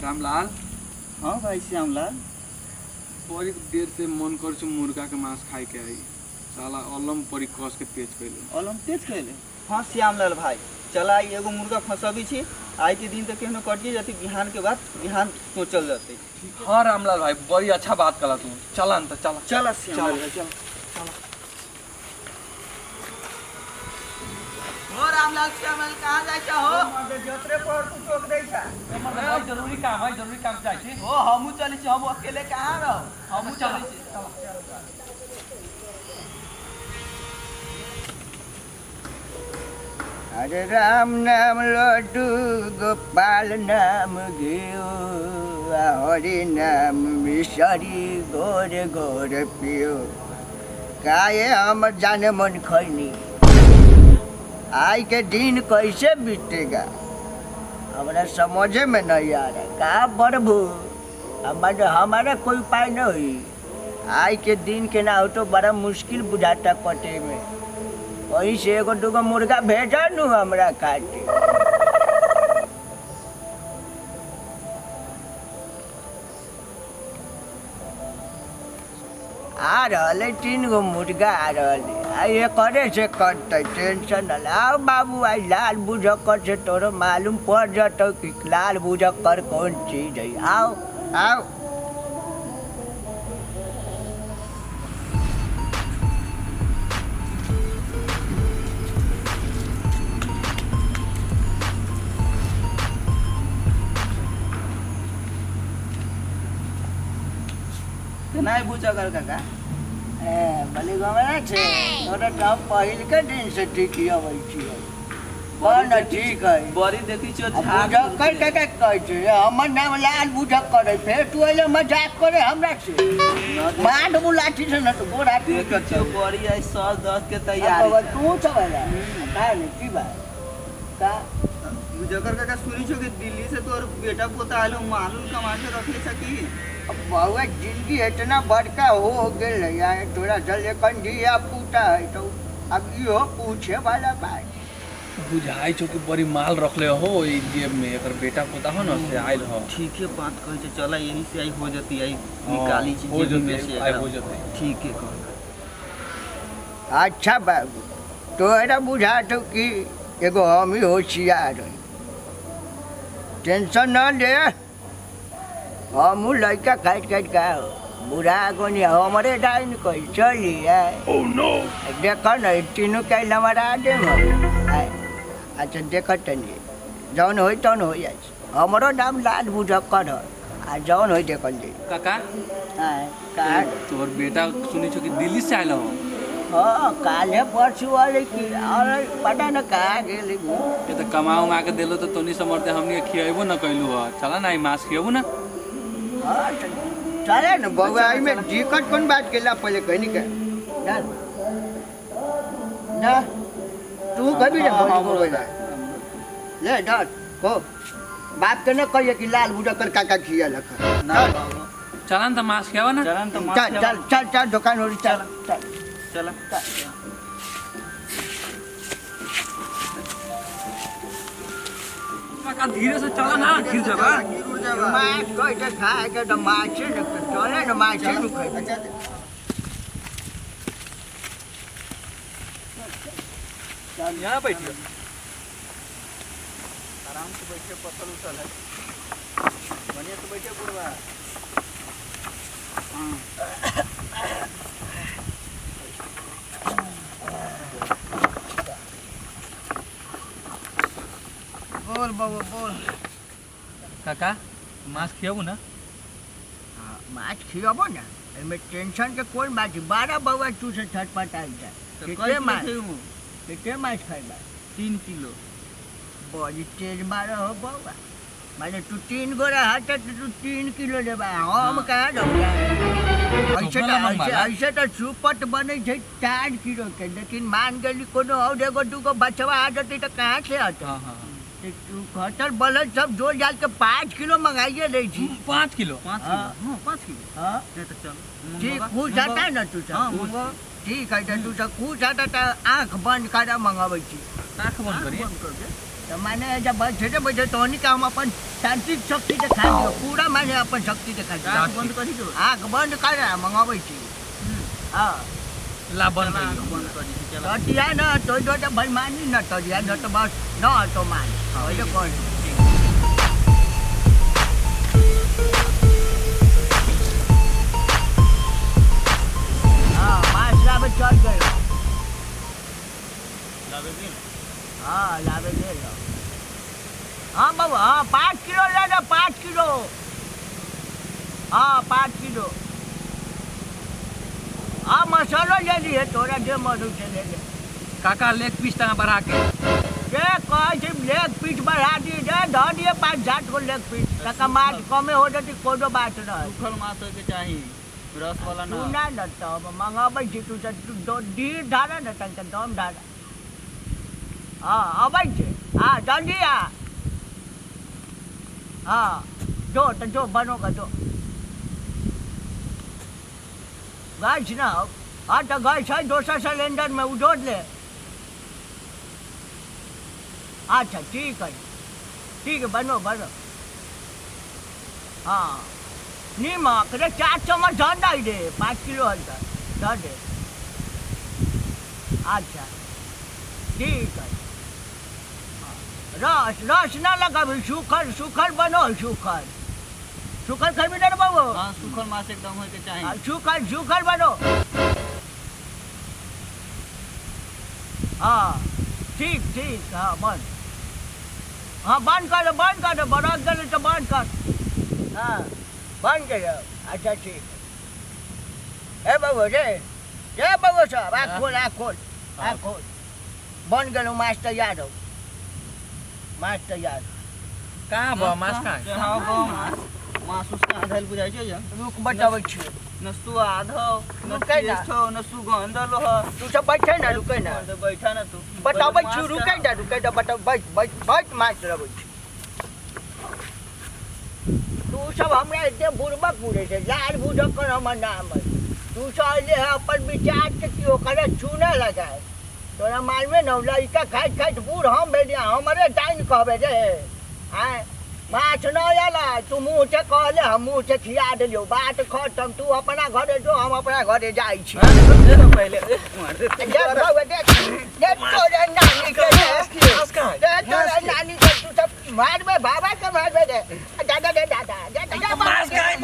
रामलाल। हाँ भाई श्यामलाल। बड़ी देर से मन कर मुर्गा के मांस खाए के आई। साला अलम परी कस के तेज कैले। अलम तेज कैले। हाँ श्यामलाल भाई, चला एगो मुर्गा फंसबी छी। आज के दिन तो केहनो कटिए जाती, बिहान के बाद बिहान सोचल जाते। हाँ रामलाल भाई, बड़ी अच्छा बात कला तू। चला न चला चला श्यामलाल भाई, चला। हो रामलाल श्यामलाल कहाँ जाय छ हो? जत्रे पर तू चोक दै छ। भाई जरूरी काम जाय छी। हो हमहु चली छी, हम अकेले कहाँ रह। हमहु चली छी। अरे राम नाम लड्डू गोपाल नाम घिउ हरि नाम मिसरी गोर गोर पियो काहे हम जाने मन खैनी आज के दिन कैसे बीतेगा हमारा समझे में नहीं आ रहा। का प्रभु हमारा कोई उपाय नहीं हुई। आज के दिन के ना हो तो बड़ा मुश्किल बुझाता कटे में। वही से एगो दूगो मुर्गा भेजा नू हमरा खातिर। आ रहा 3 गो मुर्गा आ रहा। ये करे से करते टेंशन न आओ बाबू। आज लाल बुझक्कर से तोरो मालूम पड़ जातो कि लाल बुझक्कर कौन चीज है। आओ आओ। नहीं बुझा कर काका। भले गमला छे तोरा तो पहिल के दिन से ठीक ही अबै छी। कौन ठीक है बड़ी देखी छो बुझक्कर के कहै छै हमर नाम लाल बुझक्कर है। फिर तू एले मजाक करे हमरा से। मांड बुलाठी से न तो गोरा देख छो बड़ी है 110 के तैयारी। अब तू चला का नहीं की बात का बुझकर काका सुनी छो कि दिल्ली से तोर बेटा पोता आलो मालूम कमा के रखले सकी। बहुआ जिंदगी इतना बड़का हो गेल है तोरा चल कंधिया पूता है तो अब यो पूछे वाला बात बुझाई छो कि बड़ी माल रखले हो ई जेब में। एकर बेटा पोता हो न से आइल हो। ठीक है बात कहे छ। चला यही से आई हो जती आई निकाली चीज हो जेब में से आई हो जते। ठीक है कह। अच्छा बाबू तोरा बुझा तो कि एगो हम ही होशियार है। टेंशन न ले। हम लड़का काट का बुढ़ा को नहीं हमारे डाइन कोई चली है। देखो न तीनों का हमारा दे। अच्छा देख तनी जौन हो तौन हो जाए। हमारो नाम लाल बुझक्कर है आ जौन हो देखल जी काका। का तोर बेटा सुनी छो कि दिल्ली से आइल हो। हाँ काले परसों वाले की और पता न कहाँ गेल। ये तो कमा उमा के देलो तो तोनी समरते हमनी के खियाबो न कैलू हो। चला ना ई मांस खियाबो ना। हाँ चले न बउआ में दिक्कत कौन बात केला पहले कहनी का ना तू कभी ना बोला ले डर हो बात तो न कहिए कि लाल बुझक्कर काका खिया लखा ना चला न त मांस खियाबो ना। चलन तो चल चल चल चल दुकान हो चल चल चला काका धीरे से चला ना गिर जाबा। माछ कोई तो खाए के तो माछ न चले न माछ न खाए। यहाँ बैठिए आराम से बैठे पत्थर उछल है बढ़िया से बैठे बुढ़वा। बोल बाबू बोल। काका मांस खियाबो ना। माछ खियाबो ना एमे टेंशन के कोई बात 12 बउआ तू से छटपट आ जाए। कितने माछ कितने माछ खाएगा? 3 किलो। बड़ी तेज मारा हो बउआ। माने तू 3 गोरा हाथ तू 3 किलो लेबा हम कहाँ जाऊ। ऐसे तो सुपट बने 4 किलो के लेकिन मान गली कोनो और एगो दूगो बचवा आ जती तो कहाँ से आता। हाँ हाँ तू खटर बलद सब जोड़ जाल के 5 किलो मंगाइए ले छी। 5 किलो 5 किलो। 5 किलो। हाँ ये तो चल ठीक खुश आता है ना तू सब। ठीक है तू सब खुश आता तो आँख बंद करा मंगावे छी। आँख बंद करिए। तो माने जब बैठे बैठे तो नहीं का हम अपन शांति शक्ति दिखा दियो पूरा माने अपन शक्ति दिखा दियो बंद करी दो आँख बंद कर मंगाबै छी हाँ ला बंद बंद करी चला तटिया न तो जो तो भाई मानी न तटिया न तो बस न तो मान ओले कोन हाँ मास लावे चल गयो लावे गेल हाँ लावे गेलो हाँ बाबू हाँ 5 किलो ले लो 5 किलो हाँ 5 किलो हाँ मसाला ले लिए तोरा जे मधु से ले ले काका लेग पीस तना बढ़ा के ये कहे लेग पीस बढ़ा दी दे ध दिए 5-7 को लेग पीस तका मार कमे हो जती कोनो बात न है सूखल माछ के चाही रस वाला तू ना ना तो मंगाबै छी तू तो ढीर धारा न तन दम धारा हाँ अबै छै हाँ जल्दी आ हाँ जो बनो का जो गैस ना हाँ तो गैस है दूसरा सिलेंडर में उठोड़ ले अच्छा ठीक है बनो हाँ नीमक रे 4 चम्मच धर दे 5 किलो हल्का धर दे अच्छा ठीक है रस ना लगाबी सूखल बनो सूखल खैबी ना बाबू हां सूखल माछ एकदम होय के चाही सूखल बनो हाँ ठीक हाँ बंद कर दो बरस गए तो बंद कर हाँ बंद कर अच्छा ठीक है बाबू रे बाबू साहब आँख खोल बंद गए माछ तैयार हो माछ तैयार कहाँ बा माछ कहाँ हां माछ माछ उसका आधल बुझाइ छै रुक बताबै छी नस्तु आधो रुकै ना। नस्तु गंदल हो तू सब बैठे ना रुकै ना बैठा ना तू बताबै छी रुकै ना बता बैठ माछ रबै छी तू सब हमरा एते बुड़बक बुझे छै लाल बुझक कर हमर नाम है तू सब ले अपन विचार के कि ओकरा चूना लगाए तोरा मालूम न लइका खाइत बूढ़ हम भेलिया हमरे टाइम कहबे रे आय माछ न आला तू मुँह से कहले हम मुँह से खिया दिलियो बात खत्म तू अपना घरे जो हम अपना घरे जाइ छी पहले तोरे नानी के तोरे नानी के तू सब मारबे बाबा के मारबे रे दादा माछ खाई